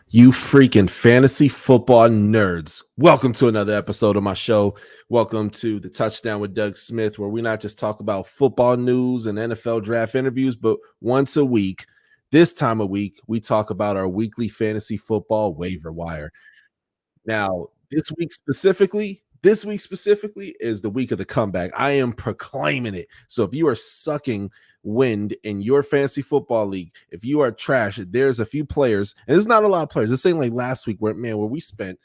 You freaking fantasy football nerds. Welcome to another episode of my show. Welcome to the Touchdown with Doug Smith, where we not just talk about football news and NFL draft interviews, but once a week, this time of week, we talk about our weekly fantasy football waiver wire. Now, this week specifically is the week of the comeback. I am proclaiming it. So if you are sucking wind in your fantasy football league, if you are trash, there's a few players, and there's not a lot of players. This ain't like last week where we spent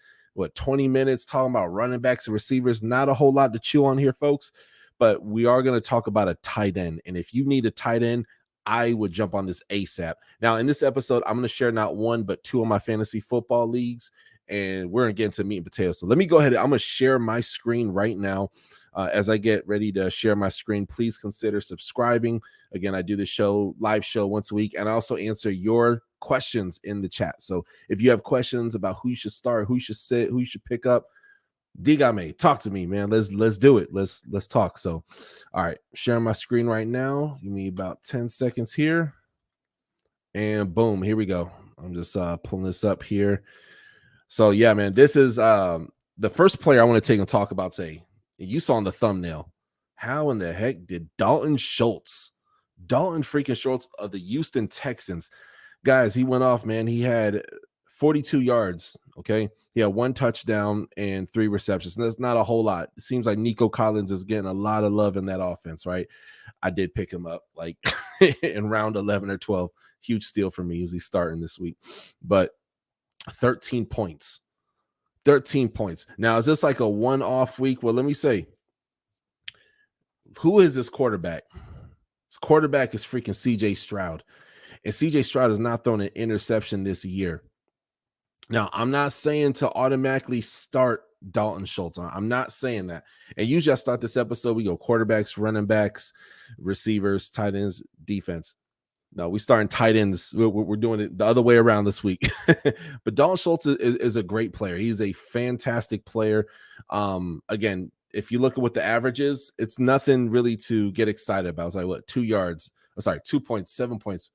20 minutes talking about running backs and receivers. Not a whole lot to chew on here, folks. But we are going to talk about a tight end. And if you need a tight end, I would jump on this ASAP. Now, in this episode, I'm going to share not one, but two of my fantasy football leagues, and we're going to get into meat and potatoes. So let me go ahead. I'm going to share my screen right now. As I get ready to share my screen, please consider subscribing. Again, I do the live show once a week, and I also answer your questions in the chat. So if you have questions about who you should start, who you should sit, who you should pick up, Digame, talk to me, man. Let's do it. Let's talk. So, all right, sharing my screen right now. Give me about 10 seconds here, and boom, here we go. I'm just pulling this up here. So yeah, man, this is the first player I want to take and talk about today. You saw in the thumbnail. How in the heck did Dalton freaking Schultz of the Houston Texans, guys, he went off, man. He had 42 yards. Okay. He had one touchdown and 3 receptions. And that's not a whole lot. It seems like Nico Collins is getting a lot of love in that offense, right? I did pick him up like in round 11 or 12. Huge steal for me as he's starting this week. But 13 points. 13 points. Now, is this like a one-off week? Well, let me say, who is this quarterback? This quarterback is freaking CJ Stroud. And CJ Stroud has not thrown an interception this year. Now, I'm not saying to automatically start Dalton Schultz. I'm not saying that. And usually I start this episode, we go quarterbacks, running backs, receivers, tight ends, defense. No, we starting tight ends. We're doing it the other way around this week. But Dalton Schultz is a great player. He's a fantastic player. Again, if you look at what the average is, it's nothing really to get excited about. It's like 2 yards. 2 points, 7 points,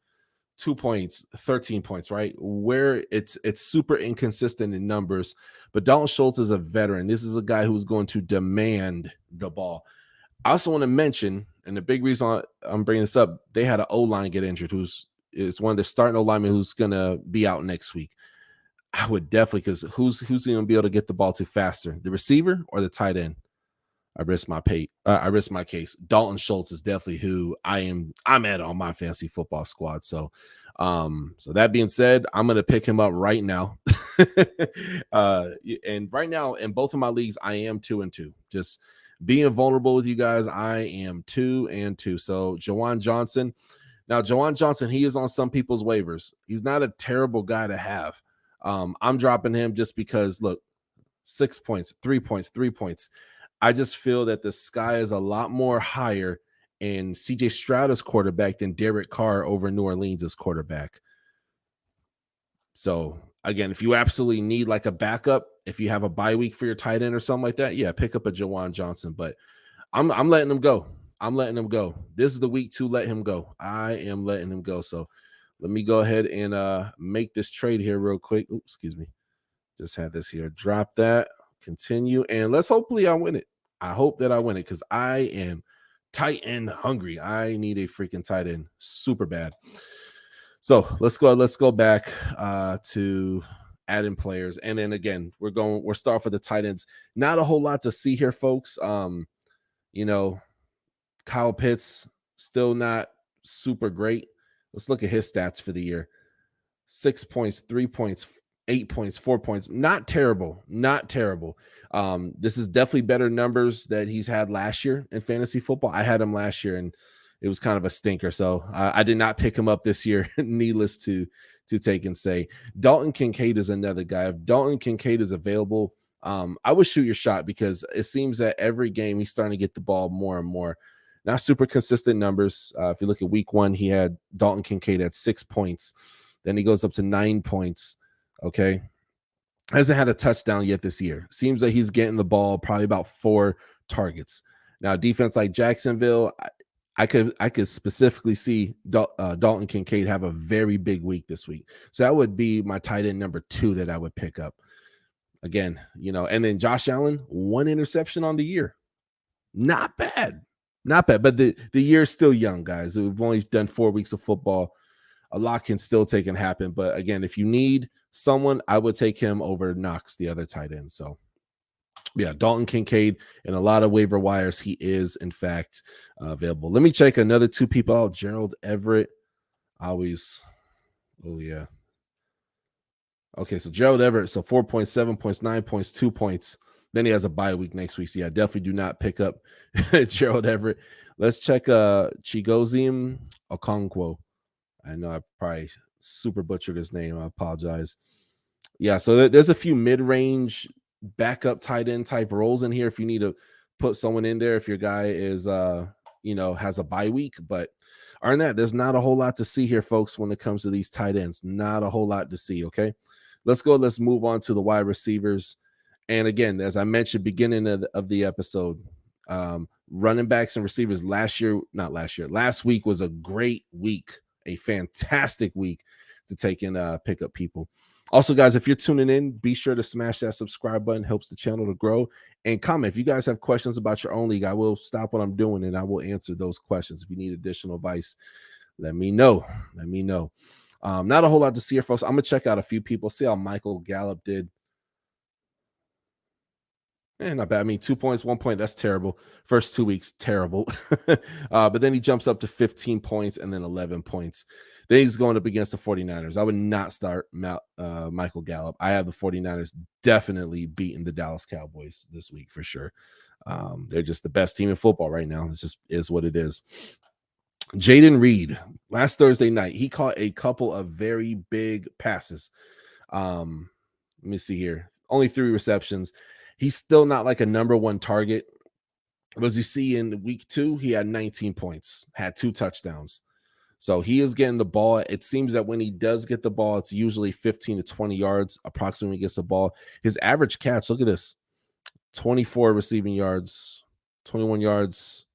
2 points, 13 points, right? Where it's super inconsistent in numbers. But Dalton Schultz is a veteran. This is a guy who's going to demand the ball. I also want to mention, and the big reason I'm bringing this up, they had an O-line get injured, is one of the starting O-linemen who's going to be out next week. I would definitely, because who's going to be able to get the ball to faster, the receiver or the tight end? I risk my case. Dalton Schultz is definitely who I'm at on my fantasy football squad. So, so that being said, I'm going to pick him up right now. And right now in both of my leagues, I am 2-2. Just being vulnerable with you guys, I am 2-2. So Jawan Johnson. Now, Jawan Johnson, he is on some people's waivers. He's not a terrible guy to have. I'm dropping him just because, look, 6 points, 3 points, 3 points. I just feel that the sky is a lot more higher in CJ Stroud as quarterback than Derek Carr over New Orleans as quarterback. So again, if you absolutely need like a backup, if you have a bye week for your tight end or something like that, yeah, pick up a Jawan Johnson. But I'm letting him go. I'm letting him go. This is the week to let him go. I am letting him go. So let me go ahead and make this trade here real quick. Oops, excuse me. Just had this here. Drop that. Continue. And hopefully I win it. I hope that I win it because I am tight end hungry. I need a freaking tight end super bad. So let's go back to adding players. And then again, we're starting for the tight ends. Not a whole lot to see here, folks. Kyle Pitts still not super great. Let's look at his stats for the year. 6 points, 3 points, 8 points, 4 points. Not terrible. This is definitely better numbers that he's had last year in fantasy football. I had him last year and it was kind of a stinker. So I did not pick him up this year. Needless to take and say. Dalton Kincaid is another guy. If Dalton Kincaid is available, I would shoot your shot because it seems that every game he's starting to get the ball more and more. Not super consistent numbers. If you look at week 1, he had Dalton Kincaid at 6 points. Then he goes up to 9 points. Okay. Hasn't had a touchdown yet this year. Seems like he's getting the ball probably about 4 targets. Now, defense like Jacksonville, I could specifically see Dalton Kincaid have a very big week this week. So that would be my tight end number 2 that I would pick up. Again, and then Josh Allen, 1 interception on the year. Not bad. Not bad. But the year's still young, guys. We've only done 4 weeks of football. A lot can still take and happen. But again, if you need someone, I would take him over Knox, the other tight end. So yeah, Dalton Kincaid and a lot of waiver wires. He is, in fact, available. Let me check another 2 people out. Gerald Everett. Always. Oh, yeah. Okay, so Gerald Everett. So 4.7 points, 9 points, 2 points. Then he has a bye week next week. So yeah, definitely do not pick up Gerald Everett. Let's check Chigoziem Okonkwo. I know I probably super butchered his name. I apologize. Yeah, so there's a few mid-range backup tight end type roles in here if you need to put someone in there if your guy is has a bye week. But other than that, there's not a whole lot to see here, folks, when it comes to these tight ends. Not a whole lot to see. Okay, let's move on to the wide receivers. And again, as I mentioned beginning of the episode, running backs and receivers last week was a great week, a fantastic week to take and pick up people. Also, guys, if you're tuning in, be sure to smash that subscribe button. Helps the channel to grow. And comment. If you guys have questions about your own league, I will stop what I'm doing and I will answer those questions. If you need additional advice, let me know. Not a whole lot to see here, folks. I'm going to check out a few people, see how Michael Gallup did. Not bad. I mean, 2 points, 1 point. That's terrible. First 2 weeks, terrible. But then he jumps up to 15 points and then 11 points. Then he's going up against the 49ers. I would not start Michael Gallup. I have the 49ers definitely beating the Dallas Cowboys this week for sure. They're just the best team in football right now. It just is what it is. Jaden Reed, last Thursday night, he caught a couple of very big passes. Let me see here. Only 3 receptions. He's still not like a number 1 target. But as you see in week 2, he had 19 points, had 2 touchdowns. So he is getting the ball. It seems that when he does get the ball, it's usually 15 to 20 yards approximately when he gets the ball. His average catch, look at this, 24 receiving yards, 21 yards,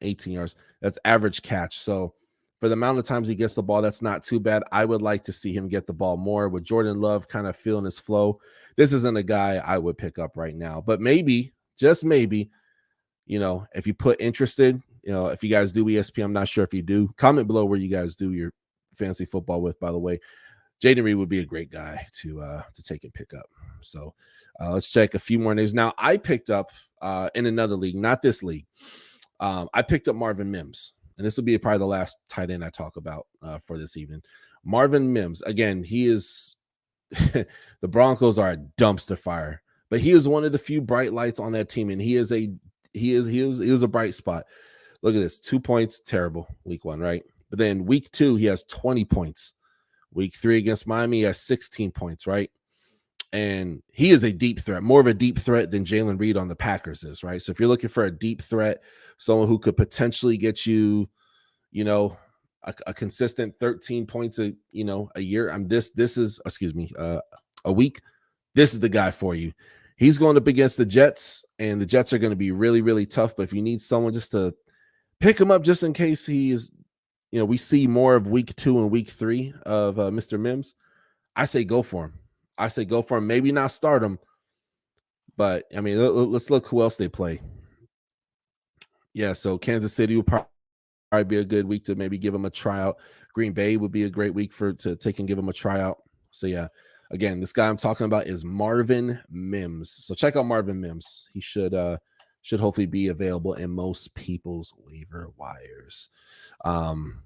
18 yards. That's average catch. So for the amount of times he gets the ball, that's not too bad. I would like to see him get the ball more. With Jordan Love kind of feeling his flow, this isn't a guy I would pick up right now. But maybe, just maybe, if you put interested, if you guys do ESP, I'm not sure if you do. Comment below where you guys do your fantasy football with, by the way. Jaden Reed would be a great guy to take and pick up. So let's check a few more names. Now, I picked up in another league, not this league. I picked up Marvin Mims. And this will be probably the last tight end I talk about for this evening. Marvin Mims, again, he is the Broncos are a dumpster fire, but he is one of the few bright lights on that team, and he is a bright spot. Look at this, 2 points, terrible week 1, right? But then week 2, he has 20 points. Week 3 against Miami, he has 16 points, right? And he is a deep threat, more of a deep threat than Jalen Reed on the Packers is, right? So if you're looking for a deep threat, someone who could potentially get you, a consistent 13 points a year. A week. This is the guy for you. He's going up against the Jets, and the Jets are going to be really, really tough. But if you need someone just to pick him up, just in case he is, we see more of week 2 and week 3 of Mr. Mims, I say go for him. Maybe not start him, but I mean, let's look who else they play. Yeah, so Kansas City will probably be a good week to maybe give him a tryout. Green Bay would be a great week to take and give him a tryout. So yeah, again, this guy I'm talking about is Marvin Mims. So check out Marvin Mims. He should hopefully be available in most people's waiver wires.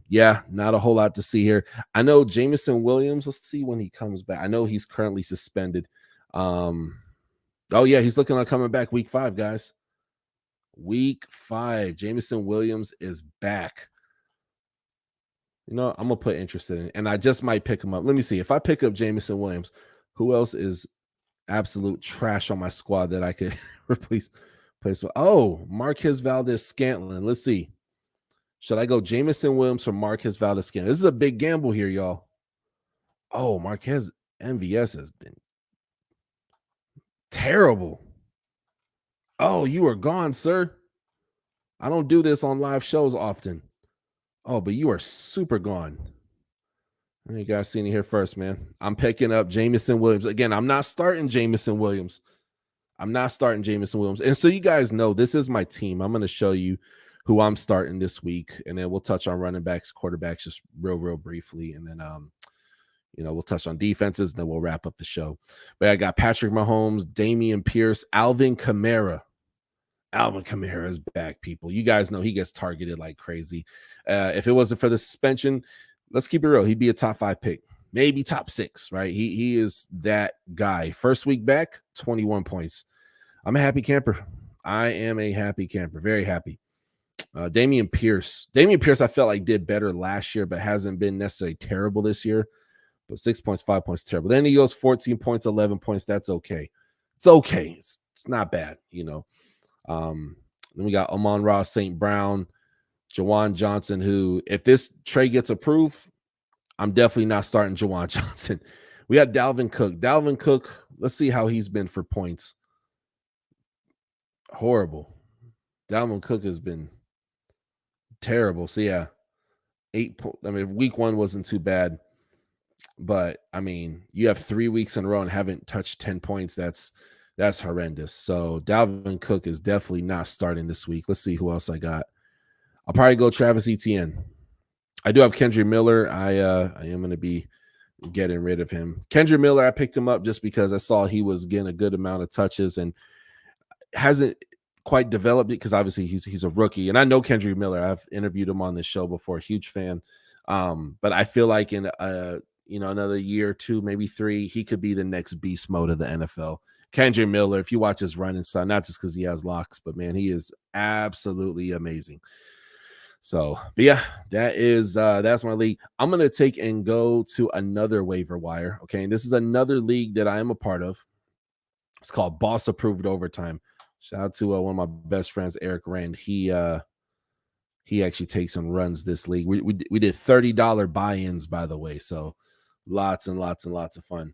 Yeah, not a whole lot to see here. I know Jameson Williams. Let's see when he comes back. I know he's currently suspended. Oh yeah, he's looking like coming back week 5, guys. Week 5, Jameson Williams is back. I'm gonna put interested in, and I just might pick him up. Let me see if I pick up Jameson Williams. Who else is absolute trash on my squad that I could replace? Oh, Marquez Valdes-Scantling. Let's see. Should I go Jameson Williams or Marquez Valdes-Scantling? This is a big gamble here, y'all. Oh, Marquez MVS has been terrible. Oh, you are gone, sir. I don't do this on live shows often. Oh, but you are super gone. You guys seen it here first, man. I'm picking up Jameson Williams. Again, I'm not starting Jameson Williams. And so you guys know this is my team. I'm going to show you who I'm starting this week, and then we'll touch on running backs, quarterbacks, just real briefly, and then we'll touch on defenses, and then we'll wrap up the show. But I got Patrick Mahomes, Damian Pierce, Alvin Kamara. Alvin Kamara is back, people. You guys know he gets targeted like crazy. If it wasn't for the suspension, let's keep it real, he'd be a top 5 pick, maybe top 6, right? He is that guy. First week back, 21 points. I'm a happy camper. I am a happy camper. Very happy. Damian Pierce, I felt like did better last year, but hasn't been necessarily terrible this year. But 6 points, 5 points, terrible. Then he goes 14 points, 11 points. That's okay. It's okay. It's not bad, Then we got Amon-Ra St. Brown, Jawan Johnson, who, if this trade gets approved, I'm definitely not starting Jawan Johnson. We got Dalvin Cook. Let's see how he's been for points. Horrible. Dalvin Cook has been terrible. So yeah, week 1 wasn't too bad, but you have 3 weeks in a row and haven't touched 10 points. That's horrendous. So Dalvin Cook is definitely not starting this week. Let's see who else I got. I'll probably go Travis Etienne. I do have Kendrick Miller. I am going to be getting rid of him. Kendrick Miller, I picked him up just because I saw he was getting a good amount of touches and hasn't quite developed it, because obviously he's a rookie. And I know Kendrick Miller. I've interviewed him on this show before. Huge fan. But I feel like in another year or 2, maybe 3, he could be the next beast mode of the NFL. Kendrick Miller, if you watch his running style, not just because he has locks, but man, he is absolutely amazing. So, but yeah, that's my league. I'm going to take and go to another waiver wire. Okay. And this is another league that I am a part of. It's called Boss Approved Overtime. Shout out to one of my best friends, Eric Rand. He actually takes and runs this league. We did $30 buy-ins, by the way. So lots and lots and lots of fun.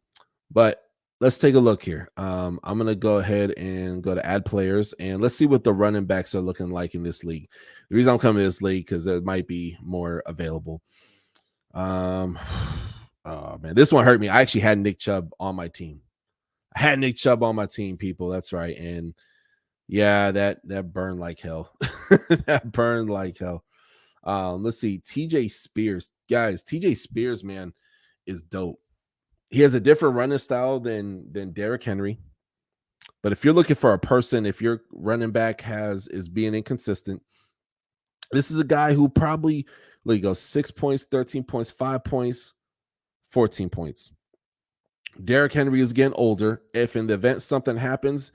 But let's take a look here. I'm going to go ahead and go to add players, and let's see what the running backs are looking like in this league. The reason I'm coming to this league, because there might be more available. Oh man, this one hurt me. I actually had Nick Chubb on my team. People. That's right. And yeah, that burned like hell. That burned like hell. Let's see. TJ Spears. Guys, TJ Spears, man, is dope. He has a different running style than Derrick Henry. But if you're looking for a person, if your running back is being inconsistent, this is a guy who probably goes 6 points, 13 points, 5 points, 14 points. Derrick Henry is getting older. If in the event something happens,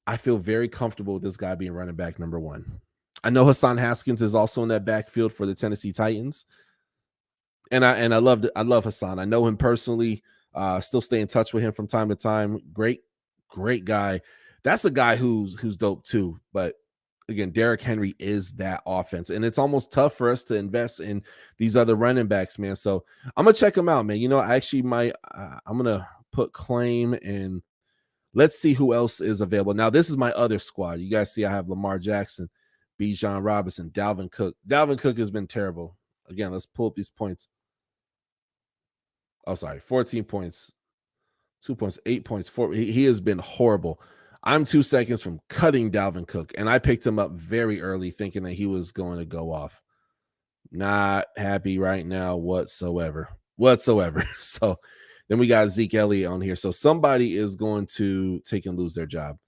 I feel very comfortable with this guy being running back number 1. I know Hassan Haskins is also in that backfield for the Tennessee Titans. And I love Hassan. I know him personally. Still stay in touch with him from time to time. Great guy. That's a guy who's dope too. But again, Derrick Henry is that offense, and it's almost tough for us to invest in these other running backs, man. So I'm gonna check them out, man. I actually might. I'm gonna put claim, and let's see who else is available. Now, this is my other squad. You guys see, I have Lamar Jackson, Bijan Robinson, Dalvin Cook. Dalvin Cook has been terrible. Again, let's pull up these points. Oh, sorry, 14 points, 2 points, 8 points, 4. He has been horrible. I'm 2 seconds from cutting Dalvin Cook, and I picked him up very early thinking that he was going to go off. Not happy right now whatsoever. So then we got Zeke Elliott on here. So somebody is going to take and lose their job.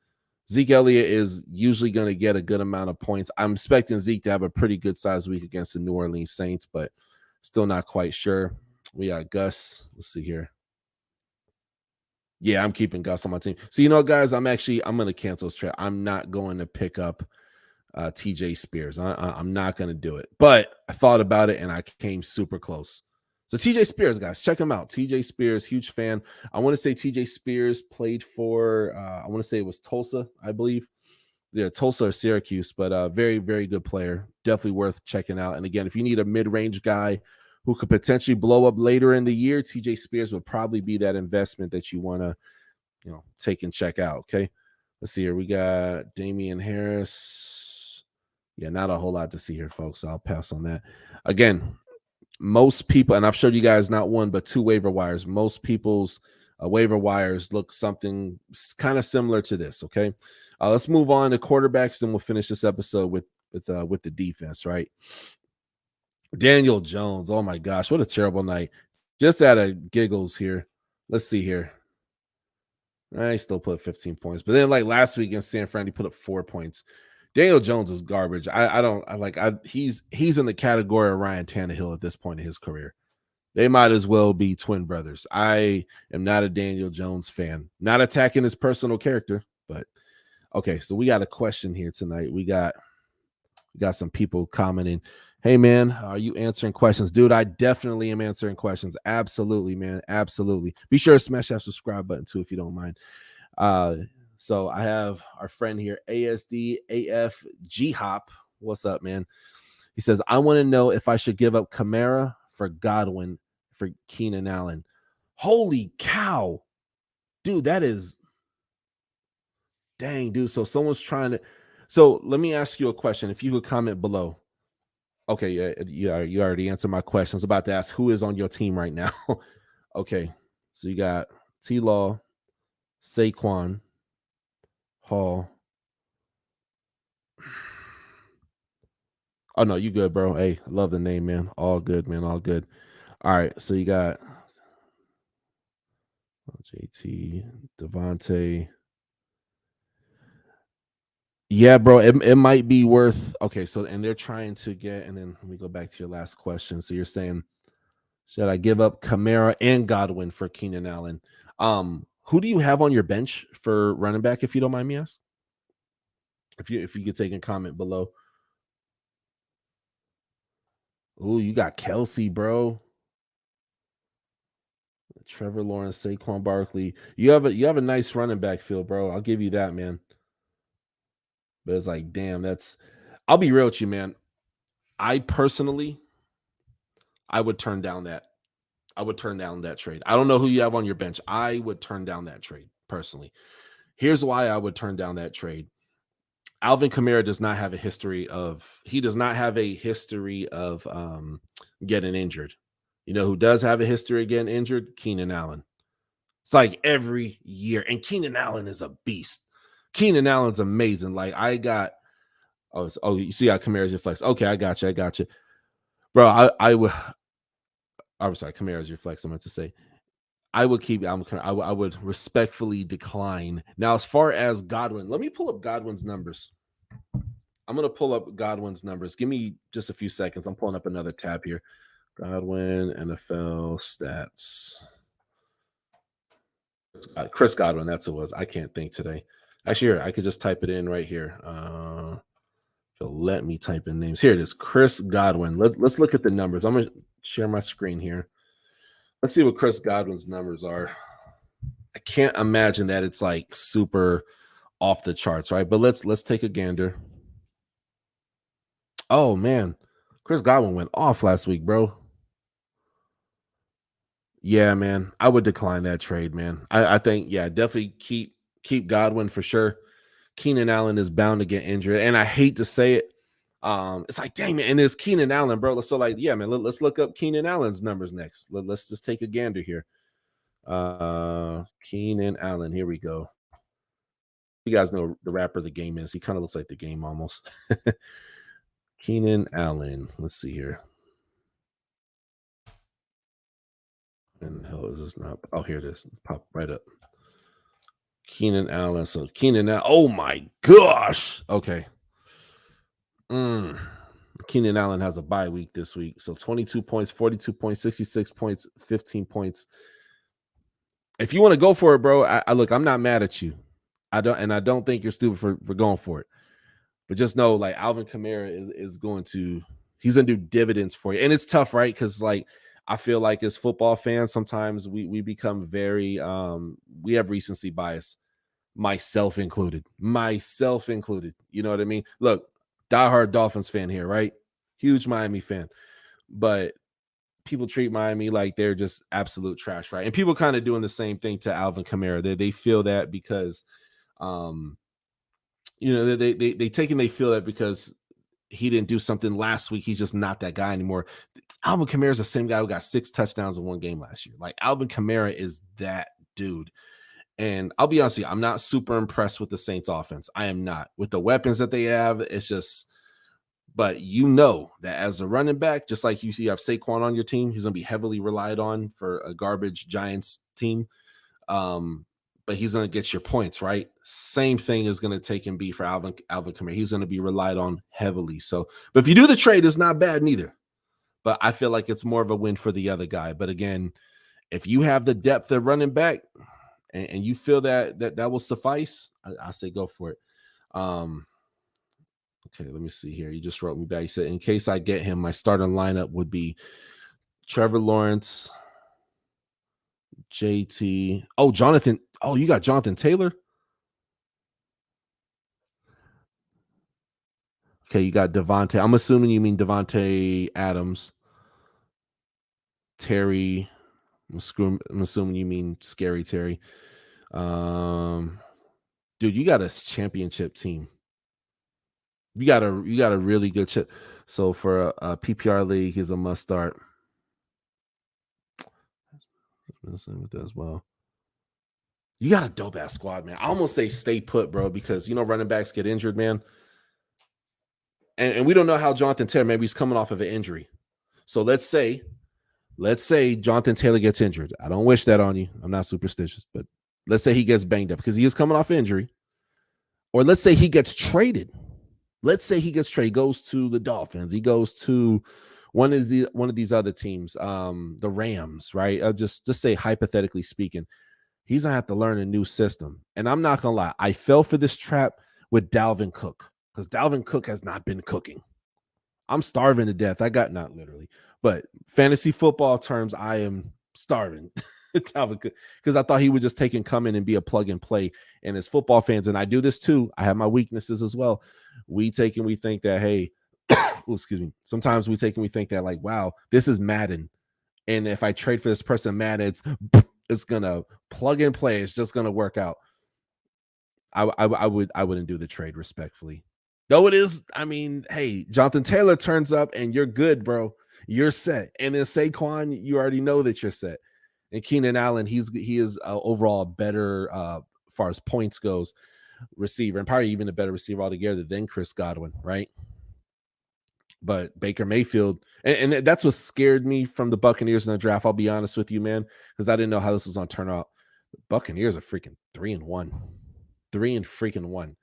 Zeke Elliott is usually going to get a good amount of points. I'm expecting Zeke to have a pretty good size week against the New Orleans Saints, but still not quite sure. We got Gus. Let's see here. Yeah, I'm keeping Gus on my team. So, guys, I'm going to cancel this trade. I'm not going to pick up TJ Spears. I'm not going to do it. But I thought about it, and I came super close. So TJ Spears, guys, check him out. TJ Spears, huge fan. I want to say TJ Spears played for, I want to say it was Tulsa, I believe. Yeah, Tulsa or Syracuse, but very, very good player. Definitely worth checking out. And again, if you need a mid-range guy who could potentially blow up later in the year, TJ Spears would probably be that investment that you want to, take and check out. Okay. Let's see here. We got Damian Harris. Yeah, not a whole lot to see here, folks. So I'll pass on that. Again, most people, and I've showed you guys not one but two waiver wires. Most people's waiver wires look something kind of similar to this. Okay, let's move on to quarterbacks, and we'll finish this episode with the defense. Right, Daniel Jones. Oh my gosh, what a terrible night! Just out of giggles here. Let's see here. I still put 15 points, but then like last week against San Fran, he put up 4 points. Daniel Jones is garbage. He's in the category of Ryan Tannehill at this point in his career. They might as well be twin brothers. I am not a Daniel Jones fan. Not attacking his personal character, but okay. So we got a question here tonight. We got some people commenting. Hey man, are you answering questions? Dude, I definitely am answering questions. Absolutely, man. Absolutely. Be sure to smash that subscribe button too if you don't mind. So I have our friend here, ASD AF G Hop. What's up, man? He says, I want to know if I should give up Kamara for Godwin for Keenan Allen. Holy cow. Dude, that is dang, dude. So someone's trying to. So let me ask you a question. If you could comment below. Okay, yeah, you already answered my question. I was about to ask who is on your team right now. Okay, so you got T Law, Saquon, Hall. Oh no, you good, bro. Hey, love the name, man. All good, man. All good. All right, so you got JT, Devontae. Yeah, bro. It might be worth. Okay, so and they're trying to get. And then let me go back to your last question. So you're saying, should I give up Kamara and Godwin for Keenan Allen? Who do you have on your bench for running back? If you don't mind me asking, if you could take a comment below. Oh, you got Kelsey, bro. Trevor Lawrence, Saquon Barkley. You have a nice running back field, bro. I'll give you that, man. But it's like, damn, that's. I'll be real with you, man. I personally, I would turn down that. I would turn down that trade. I don't know who you have on your bench. I would turn down that trade personally. Here's why I would turn down that trade. Alvin Kamara does not have a history of. He does not have a history of getting injured. You know who does have a history of getting injured? Keenan Allen. It's like every year. And Keenan Allen is a beast. Keenan Allen's amazing. Like I got you see how Kamara's your flex. Okay, I got you. I got you. Bro, I would I'm sorry, Kamara's your flex. I meant to say. I would keep I would respectfully decline. Now, as far as Godwin, let me pull up Godwin's numbers. I'm gonna pull up Godwin's numbers. Give me just a few seconds. I'm pulling up another tab here. Godwin NFL stats. Chris Godwin, that's who it was. I can't think today. Actually, here, I could just type it in right here. So let me type in names. Here it is, Chris Godwin. Let's look at the numbers. I'm gonna share my screen here. Let's see what Chris Godwin's numbers are. I can't imagine that it's like super off the charts, right? But let's take a gander. Oh man, Chris Godwin went off last week, bro. Yeah, man. I would decline that trade, man. I think, yeah, definitely keep Godwin for sure. Keenan Allen is bound to get injured. And I hate to say it. It's like, dang man, and it's Keenan Allen, bro. So, like, yeah, man, let's look up Keenan Allen's numbers next. Let's just take a gander here. Keenan Allen. Here we go. You guys know the rapper the game is. He kind of looks like the game almost. Keenan Allen. Let's see here. And the hell is this not? Oh, here it is. Pop right up. Keenan Allen. So Keenan Allen. Oh my gosh. Okay. Keenan Allen has a bye week this week. So 22 points, 42 points, 66 points, 15 points. If you want to go for it, bro, I look, I'm not mad at you. I don't think you're stupid for going for it. But just know, like, Alvin Kamara is going to, he's gonna do dividends for you. And it's tough, right? Because like I feel like as football fans, sometimes we become very we have recency bias, myself included. Myself included. You know what I mean? Look, diehard Dolphins fan here, right? Huge Miami fan. But people treat Miami like they're just absolute trash, right? And people kind of doing the same thing to Alvin Kamara. They feel that because you know, they take and they feel that because he didn't do something last week. He's just not that guy anymore. Alvin Kamara is the same guy who got 6 touchdowns in one game last year. Like Alvin Kamara is that dude. And I'll be honest with you, I'm not super impressed with the Saints offense. I am not. With the weapons that they have, it's just, but you know that as a running back, just like you have Saquon on your team, he's going to be heavily relied on for a garbage Giants team. But he's going to get your points, right? Same thing is going to take and be for Alvin Kamara. He's going to be relied on heavily. So, but if you do the trade, it's not bad neither. But I feel like it's more of a win for the other guy. But again, if you have the depth of running back and you feel that will suffice, I say go for it. Okay, let me see here. You just wrote me back. You said, in case I get him, my starting lineup would be Trevor Lawrence, JT. Oh, Jonathan. Oh, you got Jonathan Taylor? Okay, you got Devontae. I'm assuming you mean Devontae Adams. Terry. I'm assuming you mean Scary Terry. Dude, you got a championship team. You got a really good chip. So for a PPR league, is a must start. With that as well. You got a dope ass squad, man. I almost say stay put, bro, because running backs get injured, man. And we don't know how Jonathan Taylor, maybe he's coming off of an injury. So let's say Jonathan Taylor gets injured. I don't wish that on you. I'm not superstitious, but let's say he gets banged up because he is coming off injury. Or let's say he gets traded. Let's say he gets traded, goes to the Dolphins. He goes to one of these other teams, the Rams, right? Just say hypothetically speaking, he's gonna have to learn a new system. And I'm not gonna lie, I fell for this trap with Dalvin Cook because Dalvin Cook has not been cooking. I'm starving to death. I got, not literally, but fantasy football terms, I am starving. Dalvin Cook, because I thought he would just take and come in and be a plug and play. And as football fans, and I do this too, I have my weaknesses as well. We think that, hey, oh, excuse me. Sometimes we think that, like, wow, this is Madden. And if I trade for this person, Madden, it's gonna plug and play. It's just gonna work out. I wouldn't do the trade respectfully. Though it is, I mean, hey, Jonathan Taylor turns up and you're good, bro. You're set. And then Saquon, you already know that you're set. And Keenan Allen, he is overall better as far as points goes, receiver, and probably even a better receiver altogether than Chris Godwin, right? But Baker Mayfield, and that's what scared me from the Buccaneers in the draft. I'll be honest with you, man, because I didn't know how this was going to turn out. The Buccaneers are freaking 3-1, 3-1.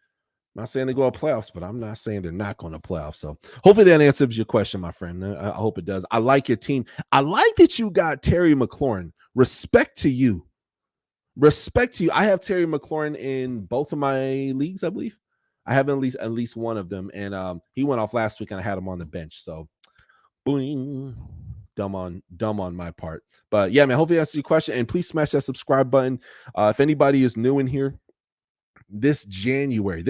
I'm not saying they go to playoffs, but I'm not saying they're not going to playoffs. So hopefully that answers your question, my friend. I hope it does. I like your team. I like that you got Terry McLaurin. Respect to you. I have Terry McLaurin in both of my leagues, I believe. I have at least one of them, and he went off last week, and I had him on the bench. So, boing, dumb on my part. But yeah, man, hopefully that's your question, and please smash that subscribe button. If anybody is new in here, this January,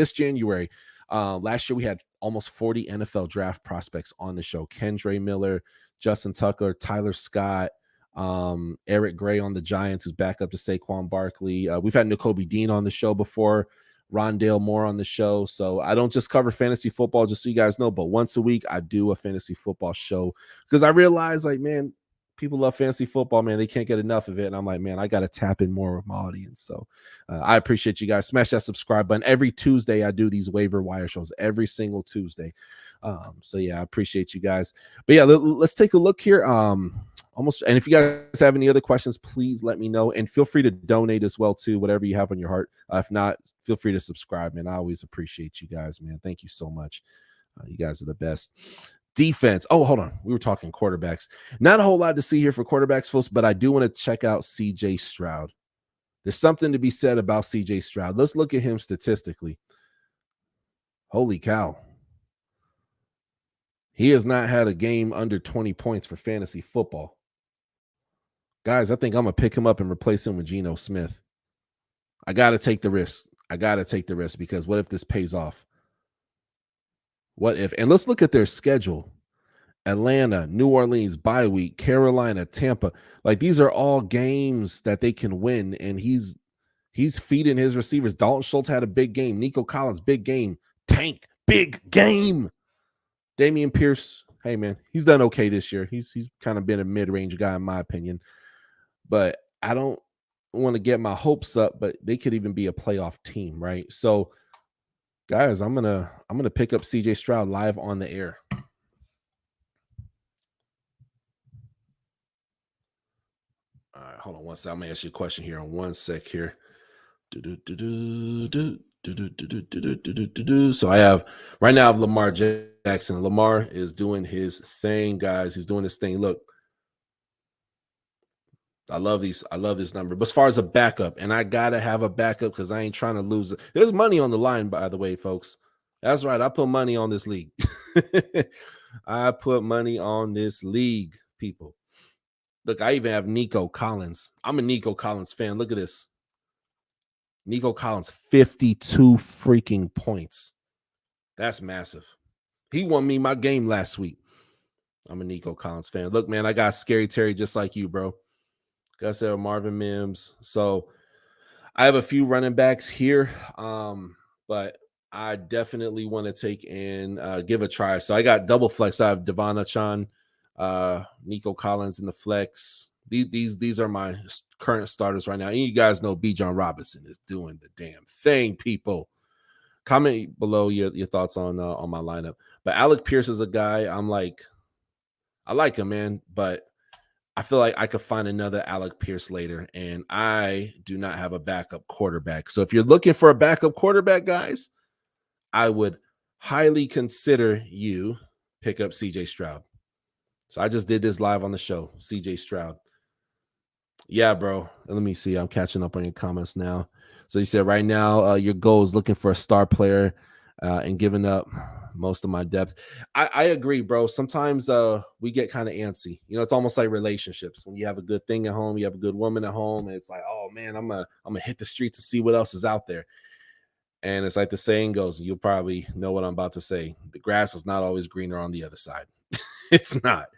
last year we had almost 40 NFL draft prospects on the show. Kendre Miller, Justin Tucker, Tyler Scott, Eric Gray on the Giants, who's back up to Saquon Barkley. We've had Nakobe Dean on the show before. Rondale Moore on the show. So I don't just cover fantasy football, just so you guys know, but once a week I do a fantasy football show because I realize, like, man, people love fantasy football, man. They can't get enough of it. And I'm like, man, I got to tap in more with my audience. So I appreciate you guys. Smash that subscribe button. Every Tuesday I do these waiver wire shows every single Tuesday. So yeah, I appreciate you guys. But yeah, let's take a look here. And if you guys have any other questions, please let me know, and feel free to donate as well too, whatever you have on your heart. If not, feel free to subscribe, man. I always appreciate you guys, man. Thank you so much. You guys are the best. Defense. Oh, hold on. We were talking quarterbacks. Not a whole lot to see here for quarterbacks, folks, but I do want to check out CJ Stroud. There's something to be said about CJ Stroud. Let's look at him statistically. Holy cow. He has not had a game under 20 points for fantasy football. Guys, I think I'm going to pick him up and replace him with Geno Smith. I got to take the risk. Because what if this pays off? What if? And let's look at their schedule. Atlanta, New Orleans, bye week, Carolina, Tampa. Like, these are all games that they can win, and he's feeding his receivers. Dalton Schultz had a big game. Nico Collins, big game. Tank, big game. Damian Pierce, hey man, he's done okay this year. He's kind of been a mid-range guy in my opinion, but I don't want to get my hopes up, but they could even be a playoff team, right? So guys, I'm gonna pick up CJ Stroud live on the air. All right, hold on one sec. I'm gonna ask you a question here on one sec here. So I have right now I have Lamar Jackson. Lamar is doing his thing, guys. He's doing his thing. Look, I love these. I love this number. But as far as a backup, and I gotta have a backup because I ain't trying to lose it. There's money on the line, by the way, folks. That's right. I put money on this league. I put money on this league, people. Look, I even have Nico Collins. I'm a Nico Collins fan. Look at this. Nico Collins, 52 freaking points. That's massive. He won me my game last week. I'm a Nico Collins fan. Look, man, I got Scary Terry just like you, bro. Got to Marvin Mims. So I have a few running backs here, but I definitely want to take and give a try. So I got double flex. I have Devon Achan, Nico Collins in the flex. These are my current starters right now. And you guys know B. John Robinson is doing the damn thing, people. Comment below your thoughts on my lineup. But Alec Pierce is a guy I like him, man, but I feel like I could find another Alec Pierce later, and I do not have a backup quarterback. So if you're looking for a backup quarterback, guys, I would highly consider you pick up CJ Stroud. So I just did this live on the show, CJ Stroud. Yeah, bro. Let me see. I'm catching up on your comments now. So you said right now your goal is looking for a star player and giving up most of my depth. I agree, bro. Sometimes we get kind of antsy. You know, it's almost like relationships. When you have a good thing at home, you have a good woman at home, and it's like, oh man, I'm gonna hit the streets to see what else is out there. And it's like the saying goes, you'll probably know what I'm about to say. The grass is not always greener on the other side. It's not.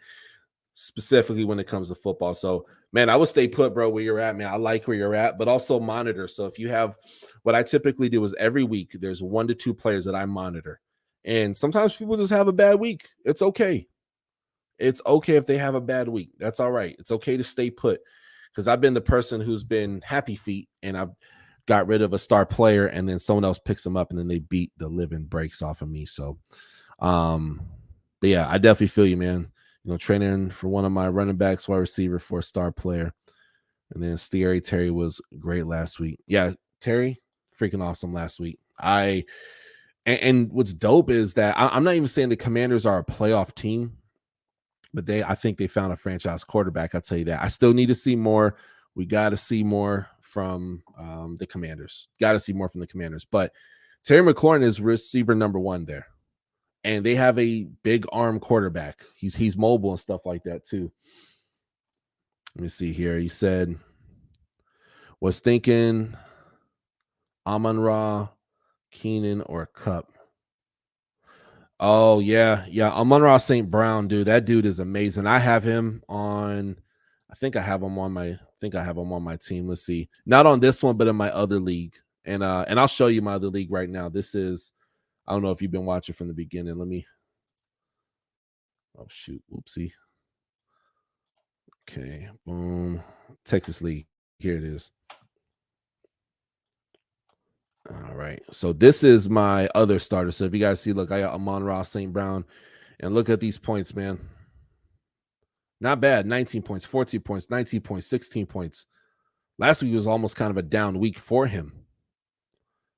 Specifically when it comes to football. So, man, I would stay put, bro, where you're at, man. I like where you're at, but also monitor. So if you have what I typically do is every week there's 1 to 2 players that I monitor. And sometimes people just have a bad week. It's okay. It's okay if they have a bad week. That's all right. It's okay to stay put because I've been the person who's been happy feet and I've got rid of a star player and then someone else picks them up and then they beat the living breaks off of me. So, but yeah, I definitely feel you, man. You know, training for one of my running backs, wide receiver for a star player. And then Scary Terry was great last week. Yeah, Terry, freaking awesome last week. And what's dope is that I'm not even saying the Commanders are a playoff team, but I think they found a franchise quarterback. I'll tell you that. I still need to see more. We got to see more from the Commanders. Got to see more from the Commanders. But Terry McLaurin is receiver number 1 there. And they have a big arm quarterback. He's mobile and stuff like that too. Let me see here. You said was thinking Amon-Ra, Keenan, or Cup. Oh yeah. Amon-Ra St. Brown, dude. That dude is amazing. I have him on. I think I have him on my team. Let's see. Not on this one, but in my other league. And I'll show you my other league right now. This is. I don't know if you've been watching from the beginning. Let me. Oh shoot. Oopsie. Okay, boom. Texas League. Here it is. All right. So this is my other starter. So if you guys see, look, I got Amon-Ra St. Brown. And look at these points, man. Not bad. 19 points, 14 points, 19 points, 16 points. Last week was almost kind of a down week for him.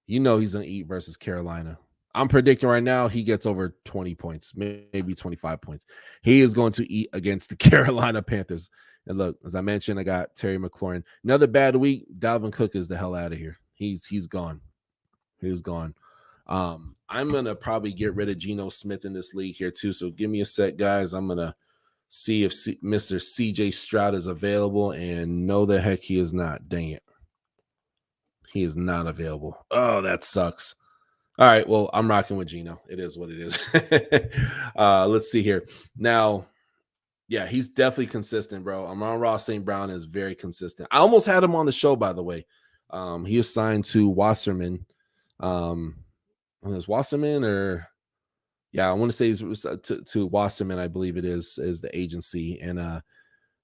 You know he's going to eat versus Carolina. I'm predicting right now he gets over 20 points, maybe 25 points. He is going to eat against the Carolina Panthers. And look, as I mentioned, I got Terry McLaurin. Another bad week. Dalvin Cook is the hell out of here. He's gone. He's gone. I'm going to probably get rid of Geno Smith in this league here too. So give me a sec, guys. I'm going to see if Mr. CJ Stroud is available. And no, the heck he is not. Dang it. He is not available. Oh, that sucks. All right, well, I'm rocking with Geno. It is what it is. Let's see here. Now, yeah, he's definitely consistent, bro. Amon-Ra St. Brown is very consistent. I almost had him on the show, by the way. He is signed to Wasserman. Was Wasserman or Yeah, I want to say it's to Wasserman, I believe it is the agency, and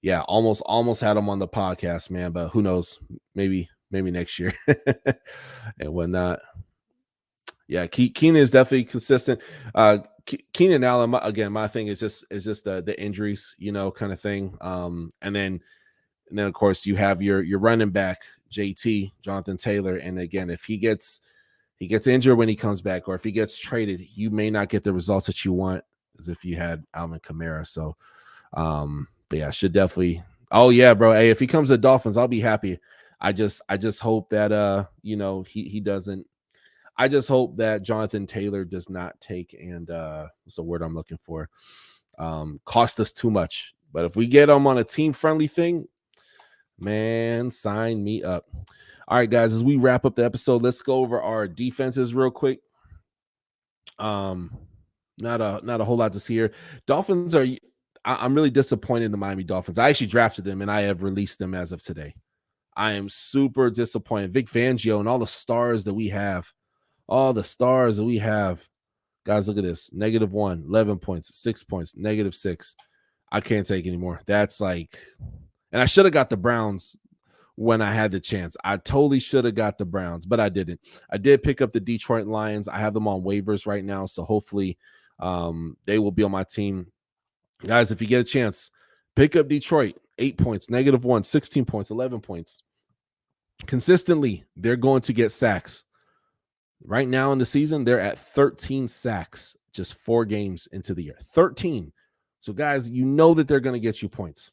yeah, almost had him on the podcast, man, but who knows? Maybe next year and whatnot. Yeah, Keenan is definitely consistent. Keenan Allen, again, my thing is just the injuries, kind of thing. And then of course you have your running back JT Jonathan Taylor, and again, if he gets injured when he comes back, or if he gets traded, you may not get the results that you want as if you had Alvin Kamara. So, but yeah, should definitely. Oh yeah, bro. Hey, if he comes to Dolphins, I'll be happy. I just hope that he doesn't. I just hope that Jonathan Taylor does not take and what's the word I'm looking for? Cost us too much. But if we get him on a team friendly thing, man, sign me up. All right, guys, as we wrap up the episode, let's go over our defenses real quick. Not a whole lot to see here. Dolphins are. I'm really disappointed in the Miami Dolphins. I actually drafted them and I have released them as of today. I am super disappointed. Vic Fangio and all the stars that we have. All the stars that we have. Guys, look at this. -1, 11 points, 6 points, -6. I can't take anymore. That's like, and I should have got the Browns when I had the chance. I totally should have got the Browns, but I didn't. I did pick up the Detroit Lions. I have them on waivers right now, so hopefully they will be on my team. Guys, if you get a chance, pick up Detroit. 8 points, -1, 16 points, 11 points. Consistently, they're going to get sacks. Right now in the season, they're at 13 sacks, just 4 games into the year. 13. So, guys, you know that they're going to get you points.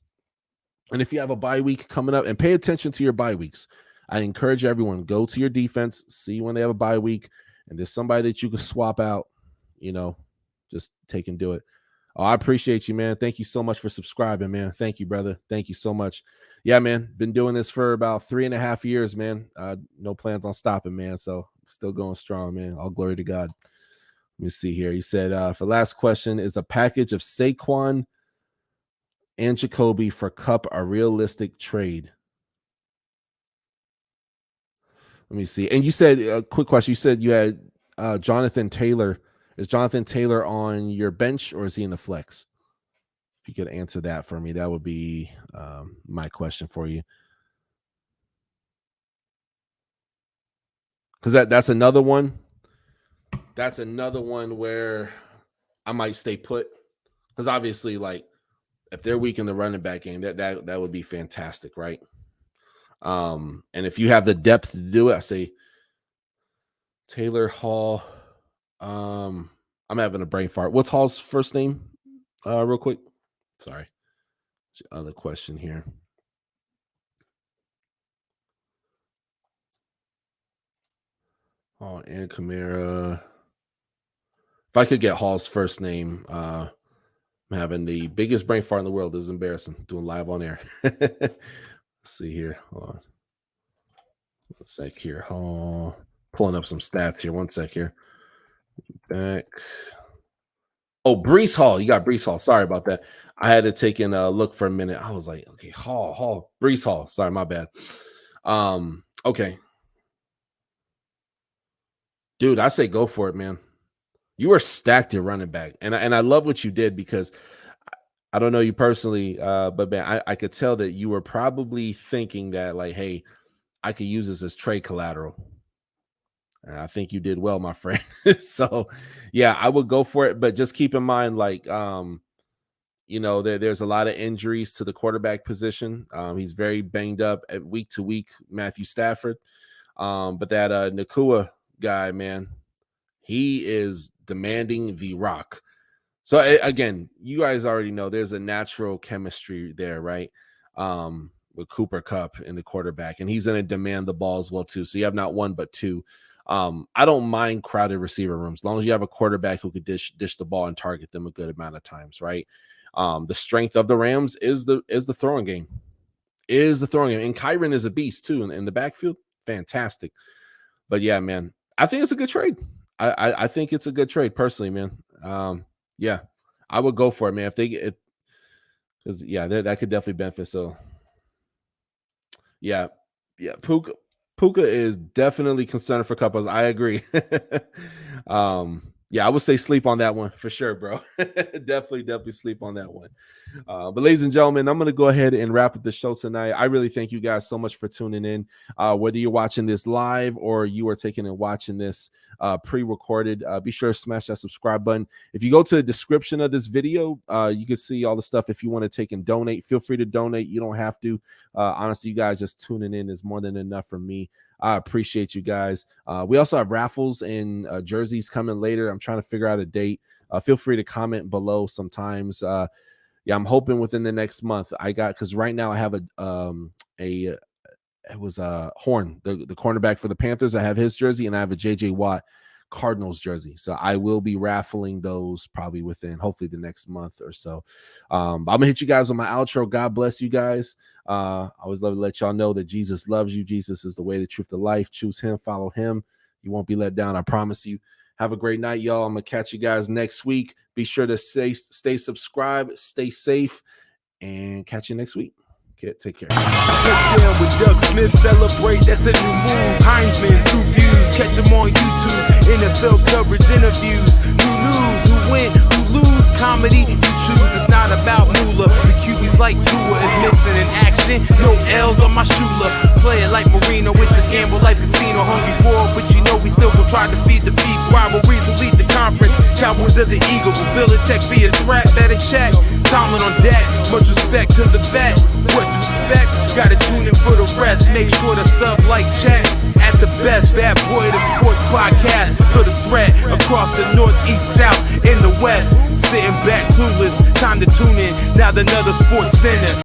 And if you have a bye week coming up, and pay attention to your bye weeks, I encourage everyone, go to your defense, see when they have a bye week, and there's somebody that you can swap out, just take and do it. Oh, I appreciate you, man. Thank you so much for subscribing, man. Thank you, brother. Thank you so much. Yeah, man. Been doing this for about 3.5 years, man. No plans on stopping, man. So still going strong, man. All glory to God. Let me see here. He said, for last question, is a package of Saquon and Jacoby for Cup a realistic trade? Let me see. And you said, a quick question. You said you had Jonathan Taylor. Is Jonathan Taylor on your bench or is he in the flex? If you could answer that for me, that would be my question for you. Because that's another one. That's another one where I might stay put. Because obviously, like, if they're weak in the running back game, that would be fantastic, right? And if you have the depth to do it, I say Taylor Hall. I'm having a brain fart. What's Hall's first name? Real quick. Sorry. Other question here. Oh, and Kamara. If I could get Hall's first name, I'm having the biggest brain fart in the world. This is embarrassing. Doing live on air. Let's see here. Hold on. 1 sec here. Oh, pulling up some stats here. 1 sec here. Back. Oh, Brees Hall. You got Brees Hall. Sorry about that. I had to take in a look for a minute. I was like, okay, Hall, Brees Hall. Sorry, my bad. Okay. Dude, I say go for it, man. You are stacked at running back. And I love what you did because I don't know you personally, but man, I could tell that you were probably thinking that, like, hey, I could use this as trade collateral. And I think you did well, my friend. So yeah, I would go for it. But just keep in mind, like, there's a lot of injuries to the quarterback position. He's very banged up at week to week, Matthew Stafford. But that Nakua guy, man, he is demanding the rock. So again, you guys already know there's a natural chemistry there, right? With Cooper Kupp in the quarterback, and he's going to demand the ball as well too. So you have not one but two. I don't mind crowded receiver rooms as long as you have a quarterback who could dish the ball and target them a good amount of times, right? The strength of the Rams is the throwing game. And Kyron is a beast too in the backfield. Fantastic. But yeah, man, I think it's a good trade. I think it's a good trade personally, man. Yeah, I would go for it, man. If they get it, because that could definitely benefit. So yeah. Puka is definitely concerned for couples. I agree. Yeah, I would say sleep on that one for sure, bro. Definitely sleep on that one. But ladies and gentlemen, I'm going to go ahead and wrap up the show tonight. I really thank you guys so much for tuning in. Whether you're watching this live or you are taking and watching this pre-recorded, be sure to smash that subscribe button. If you go to the description of this video, you can see all the stuff. If you want to take and donate, feel free to donate. You don't have to. Honestly, you guys just tuning in is more than enough for me. I appreciate you guys. We also have raffles and jerseys coming later. I'm trying to figure out a date. Feel free to comment below sometimes. Yeah, I'm hoping within the next month. Because right now I have Horn, the cornerback for the Panthers. I have his jersey, and I have a JJ Watt Cardinals jersey. So I will be raffling those probably within hopefully the next month or so. I'm gonna hit you guys on my outro. God bless you guys. I always love to let y'all know that Jesus loves you. Jesus is the way, the truth, the life. Choose him, follow him. You won't be let down. I promise you. Have a great night, y'all. I'm gonna catch you guys next week. Be sure to stay subscribed, stay safe, and catch you next week. Okay, take care. Touchdown with Doug Smith, celebrate, that's a new move. Heisman, 2 views, catch him on YouTube. NFL coverage, interviews, who lose, who win, who lose. Comedy, you choose, it's not about moolah. The QB's like Tua is missing in action. No L's on my shula. Play it like Marino, it's a gamble like casino. Hungry for it, but you know we still gon' try to feed the beef. Rivalries will lead the conference. Cowboys of the Eagles. Will Belichick be a threat? Better check. Tomlin on deck. Much respect to the vet. What you expect? Gotta tune in for the rest. Make sure to sub, like, check. At the best, Bad Boy, the sports podcast. For the threat across the north, east, south, in the west. Sitting back clueless. Time to tune in. Now another sports center.